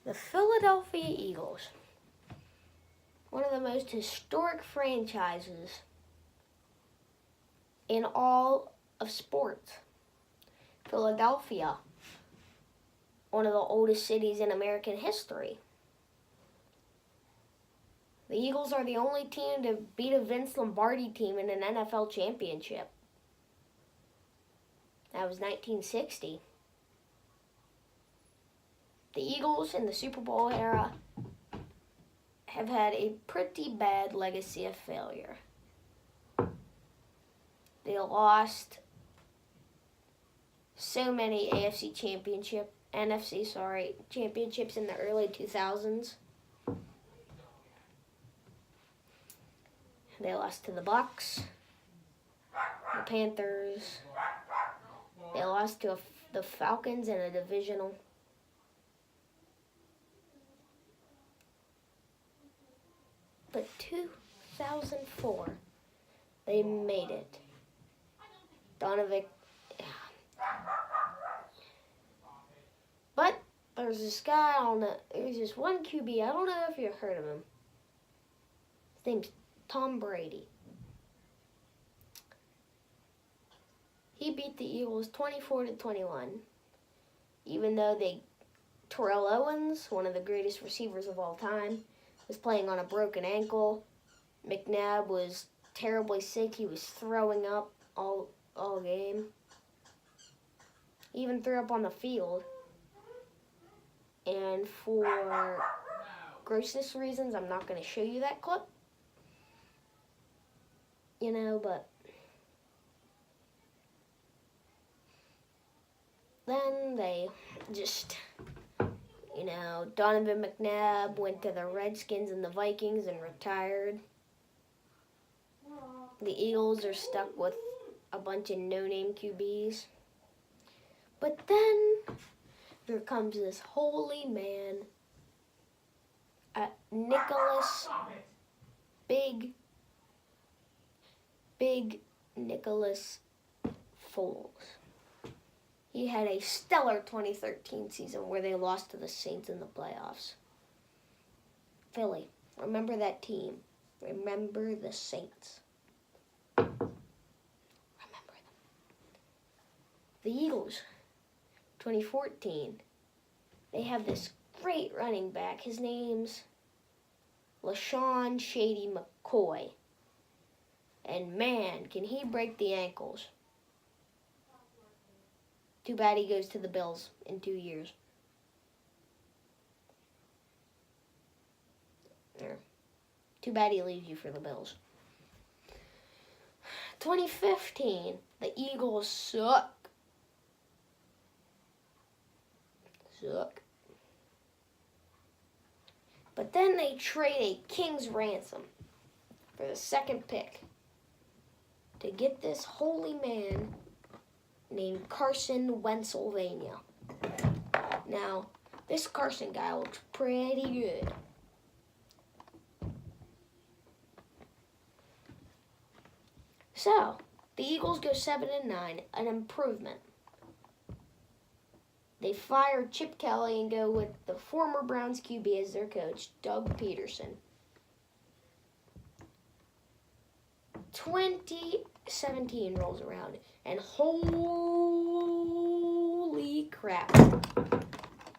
The Philadelphia Eagles, one of the most historic franchises in all of sports. Philadelphia, one of the oldest cities in American history. The Eagles are the only team to beat a Vince Lombardi team in an NFL championship. That was 1960. The Eagles in the Super Bowl era have had a pretty bad legacy of failure. They lost so many NFC championships in the early 2000s. They lost to the Bucs, the Panthers. They lost to the Falcons in a divisional. But 2004, they made it. Donovan. But there's this guy, I don't know, there's this one QB, I don't know if you've heard of him. His name's Tom Brady. He beat the Eagles 24-21, even though Terrell Owens, one of the greatest receivers of all time, was playing on a broken ankle. McNabb was terribly sick. He was throwing up all game. He even threw up on the field. And for grossness reasons, I'm not going to show you that clip. But then they just, Donovan McNabb went to the Redskins and the Vikings and retired. The Eagles are stuck with a bunch of no-name QBs. But then there comes this holy man, Big Nicholas Foles. He had a stellar 2013 season where they lost to the Saints in the playoffs. Philly, remember that team. Remember the Saints. Remember them. The Eagles, 2014, they have this great running back. His name's LaShawn Shady McCoy. And man, can he break the ankles. Too bad he goes to the Bills in 2 years. Too bad he leaves you for the Bills. 2015, the Eagles suck. But then they trade a king's ransom for the second pick to get this holy man named Carson Wentzylvania. Now, this Carson guy looks pretty good. So, the Eagles go 7-9, an improvement. They fire Chip Kelly and go with the former Browns QB as their coach, Doug Peterson. 2017 rolls around, and holy crap,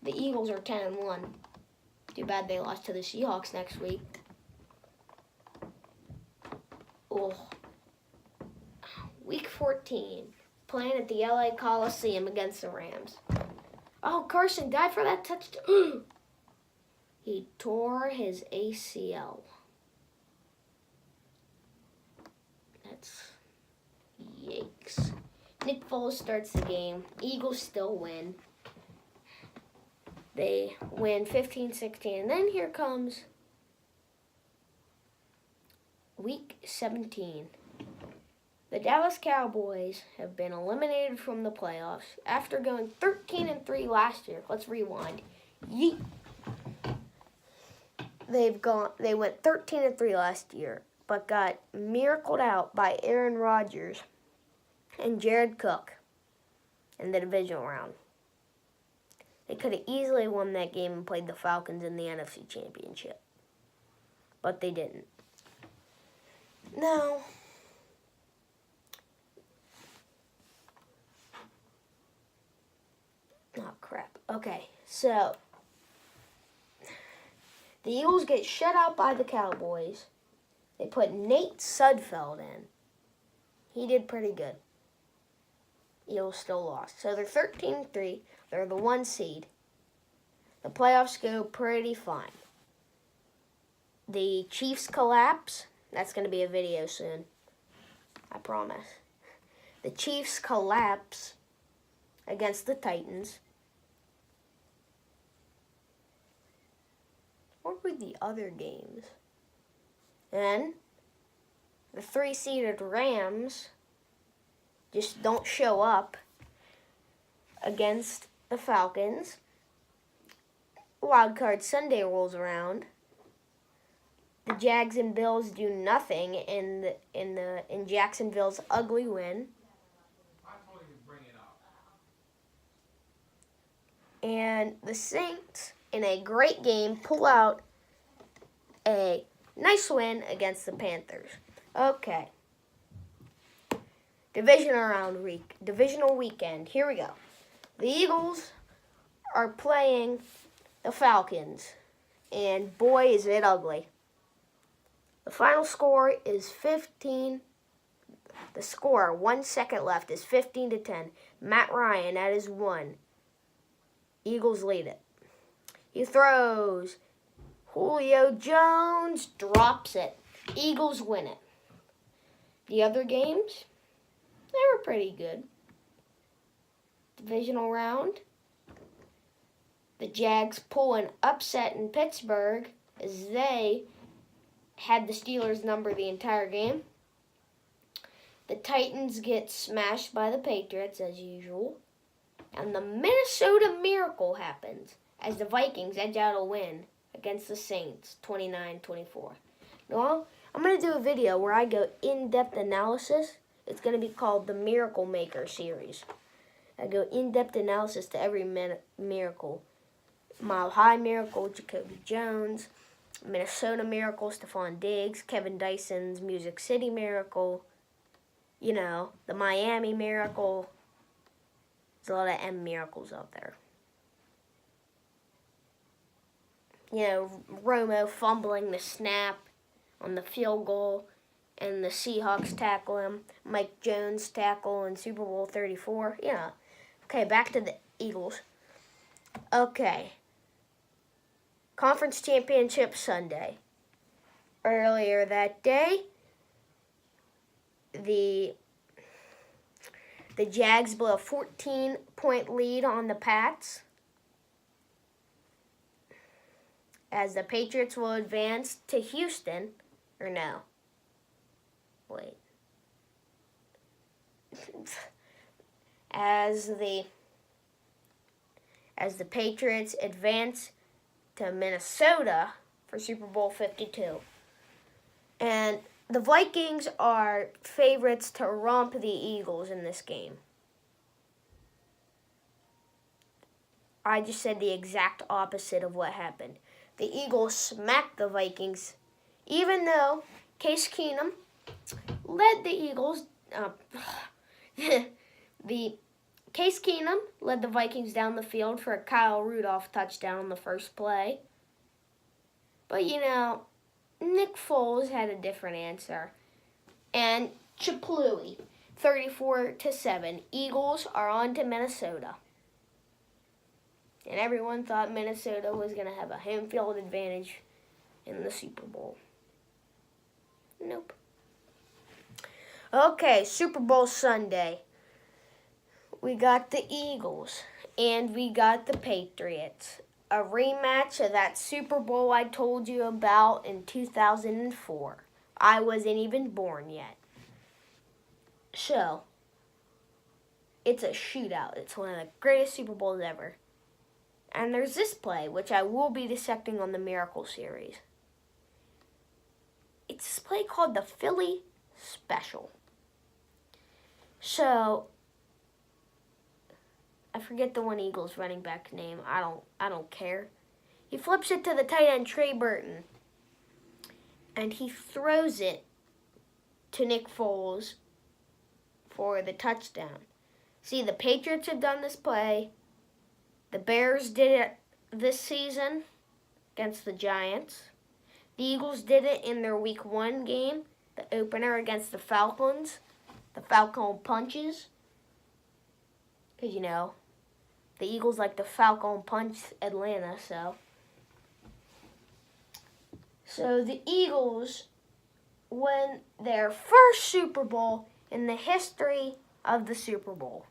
the Eagles are 10-1. Too bad they lost to the Seahawks next week. Week 14, playing at the LA Coliseum against the Rams. Oh, Carson died for that touchdown. He tore his ACL. That's yikes. Nick Foles starts the game. Eagles still win. They win 15-16. And then here comes Week 17. The Dallas Cowboys have been eliminated from the playoffs after going 13-3 last year. Let's rewind. Yeet. They went 13-3 last year, but got miracled out by Aaron Rodgers and Jared Cook in the divisional round. They could have easily won that game and played the Falcons in the NFC Championship. But they didn't. Now, oh crap. Okay, so the Eagles get shut out by the Cowboys. They put Nate Sudfeld in. He did pretty good. Eagles still lost. So they're 13-3. They're the 1 seed. The playoffs go pretty fine. The Chiefs collapse. That's going to be a video soon. I promise. The Chiefs collapse against the Titans. What were the other games? And the 3-seeded Rams just don't show up against the Falcons. Wild Card Sunday rolls around. The Jags and Bills do nothing in Jacksonville's ugly win. And the Saints, in a great game, pull out a nice win against the Panthers. Okay. Divisional weekend. Here we go. The Eagles are playing the Falcons. And boy, is it ugly. The final score is 15. The score, 1 second left, is 15-10. Matt Ryan at his 1. Eagles lead it. He throws. Julio Jones drops it. Eagles win it. The other games, they were pretty good. Divisional round. The Jags pull an upset in Pittsburgh as they had the Steelers number the entire game. The Titans get smashed by the Patriots as usual. And the Minnesota Miracle happens as the Vikings edge out a win against the Saints, 29-24. Now, I'm going to do a video where I go in-depth analysis. It's going to be called the Miracle Maker series. I go in-depth analysis to every miracle. Mile High Miracle, Jacoby Jones. Minnesota Miracle, Stephon Diggs. Kevin Dyson's Music City Miracle. You know, the Miami Miracle. There's a lot of M miracles out there. You know, Romo fumbling the snap on the field goal and the Seahawks tackle him. Mike Jones tackle in Super Bowl 34. Yeah. Okay, back to the Eagles. Okay. Conference Championship Sunday. Earlier that day, the Jags blew a 14-point lead on the Pats as the Patriots will advance to Houston. Or no. Wait. As the Patriots advance to Minnesota for Super Bowl 52. And the Vikings are favorites to romp the Eagles in this game. I just said the exact opposite of what happened. The Eagles smacked the Vikings, even though Case Keenum led the Eagles. Case Keenum led the Vikings down the field for a Kyle Rudolph touchdown on the first play. But, you know, Nick Foles had a different answer. And Chaplui, 34-7. Eagles are on to Minnesota. And everyone thought Minnesota was going to have a home field advantage in the Super Bowl. Nope. Okay, Super Bowl Sunday. We got the Eagles and we got the Patriots. A rematch of that Super Bowl I told you about in 2004. I wasn't even born yet. So, it's a shootout. It's one of the greatest Super Bowls ever. And there's this play, which I will be dissecting on the Miracle series. It's this play called the Philly Special. So, I forget the one Eagles running back name. I don't care. He flips it to the tight end Trey Burton, and he throws it to Nick Foles for the touchdown. See, the Patriots have done this play. The Bears did it this season against the Giants. The Eagles did it in their Week 1 game, the opener against the Falcons. The Falcon punches. Because, the Eagles like to Falcon punch Atlanta, so. So the Eagles win their first Super Bowl in the history of the Super Bowl.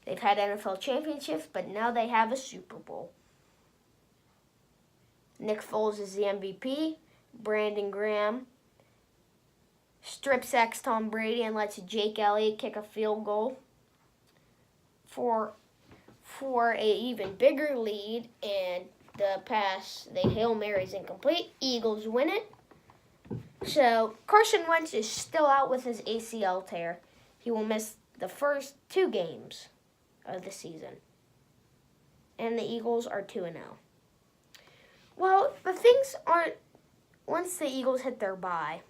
They've had NFL championships, but now they have a Super Bowl. Nick Foles is the MVP. Brandon Graham strip sacks Tom Brady and lets Jake Elliott kick a field goal for a even bigger lead, and the Hail Mary's incomplete. Eagles win it. So Carson Wentz is still out with his ACL tear. He will miss the first 2 games of the season. And the Eagles are 2-0. Well, the things aren't, once the Eagles hit their bye,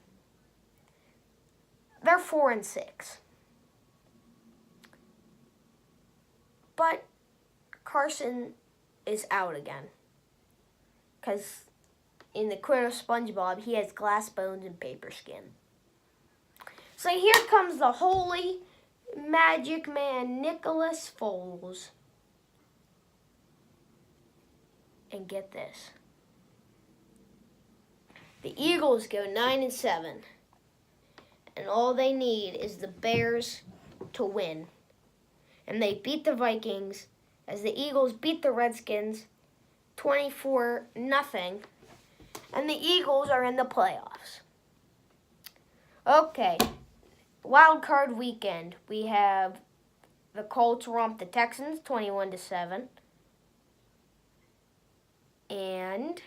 they're 4-6. But Carson is out again. Because in the quote of SpongeBob, he has glass bones and paper skin. So here comes the holy magic man, Nicholas Foles. And get this. The Eagles go 9-7. And all they need is the Bears to win. And they beat the Vikings as the Eagles beat the Redskins 24-0. And the Eagles are in the playoffs. Okay. Wild card weekend. We have the Colts romp the Texans 21-7. And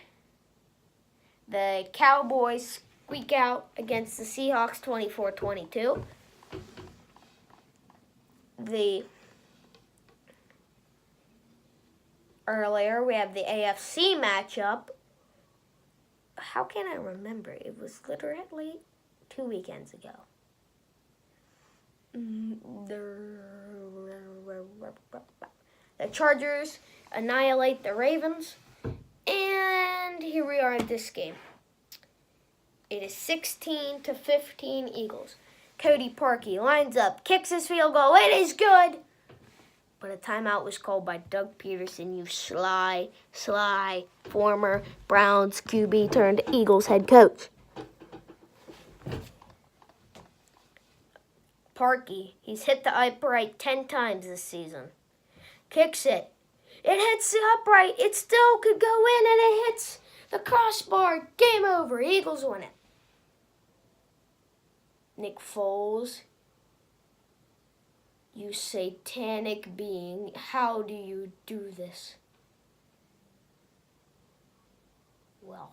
the Cowboys squeak out against the Seahawks 24-22. Earlier, we have the AFC matchup. How can I remember? It was literally 2 weekends ago. The Chargers annihilate the Ravens. And here we are at this game. It is 16-15 Eagles. Cody Parkey lines up, kicks his field goal. It is good. But a timeout was called by Doug Peterson, you sly, former Browns QB turned Eagles head coach. Parkey, he's hit the upright 10 times this season. Kicks it. It hits the upright. It still could go in, and it hits the crossbar. Game over. Eagles win it. Nick Foles, you satanic being, how do you do this? Well,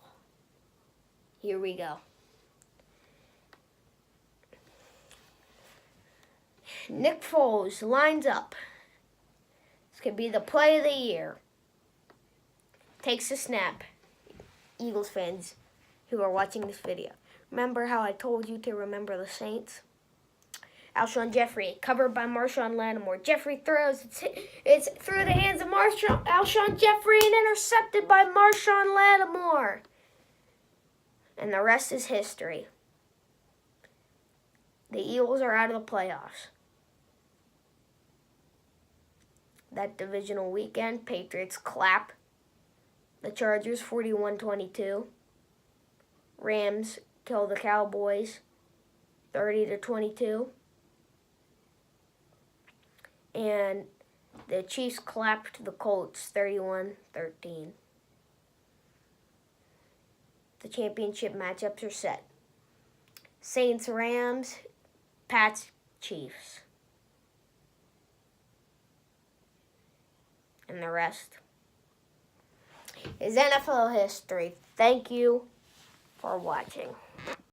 here we go. Nick Foles lines up. This could be the play of the year. Takes a snap. Eagles fans who are watching this video, remember how I told you to remember the Saints? Alshon Jeffrey, covered by Marshawn Lattimore. Jeffrey throws. It's through the hands of Alshon Jeffrey and intercepted by Marshawn Lattimore. And the rest is history. The Eagles are out of the playoffs. That divisional weekend, Patriots clap the Chargers 41-22. Rams kill the Cowboys 30-22. And the Chiefs clapped the Colts 31-13. The championship matchups are set. Saints, Rams, Pats, Chiefs. And the rest is NFL history. Thank you for watching.